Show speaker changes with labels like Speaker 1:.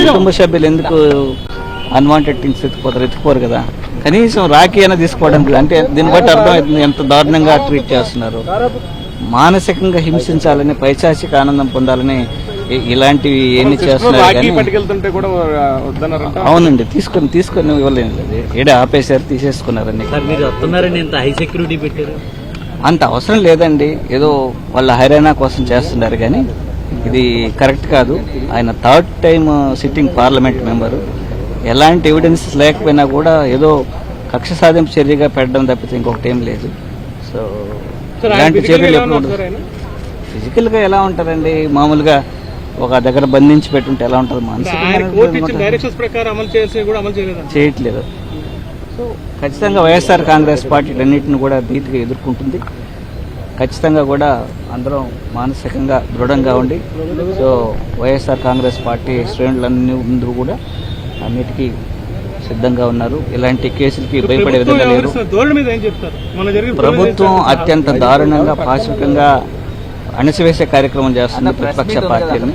Speaker 1: కుటుంబ సభ్యులు ఎందుకు అన్వాంటెడ్ థింగ్స్ ఎత్తుకోరు కదా, కనీసం రాఖీ అయినా తీసుకోవడం లేదు. అంటే దీన్ని బట్టి అర్థమవుతుంది ఎంత దారుణంగా ట్రీట్ చేస్తున్నారు. మానసికంగా హింసించాలని, పైశాచిక ఆనందం పొందాలని ఇలాంటివి ఎన్ని చేస్తున్నారు. అవునండి, తీసుకొని ఇవ్వలేదు. ఏడా ఆపేశారు, తీసేసుకున్నారని. అంత అవసరం లేదండి, ఏదో వాళ్ళ హర్యానా కోసం చేస్తున్నారు కానీ ఇది కరెక్ట్ కాదు. ఆయన 3rd time sitting parliament member. ఎలాంటి ఎవిడెన్స్ లేకపోయినా కూడా ఏదో కక్ష సాధింపు చర్యగా పెట్టడం తప్పితే ఇంకొకటి ఏం లేదు. సో ఇలాంటి చర్యలు ఎప్పుడు ఫిజికల్ గా ఎలా ఉంటారండి, మామూలుగా ఒక దగ్గర బంధించి పెట్టుంటే ఎలా ఉంటుంది, చేయట్లేదు. సో ఖచ్చితంగా వైఎస్ఆర్ కాంగ్రెస్ పార్టీ అన్నింటిని కూడా ధీటుగా ఎదుర్కొంటుంది. ఖచ్చితంగా కూడా అందరం మానసికంగా దృఢంగా ఉండి, సో వైఎస్ఆర్ కాంగ్రెస్ పార్టీ శ్రేణులన్నీ ముందు కూడా అన్నిటికీ సిద్ధంగా ఉన్నారు. ఇలాంటి కేసులకి భయపడే విధంగా లేరు. ప్రభుత్వం అత్యంత దారుణంగా, పాశవికంగా అణచివేసే కార్యక్రమం చేస్తుంది ప్రతిపక్ష పార్టీలను.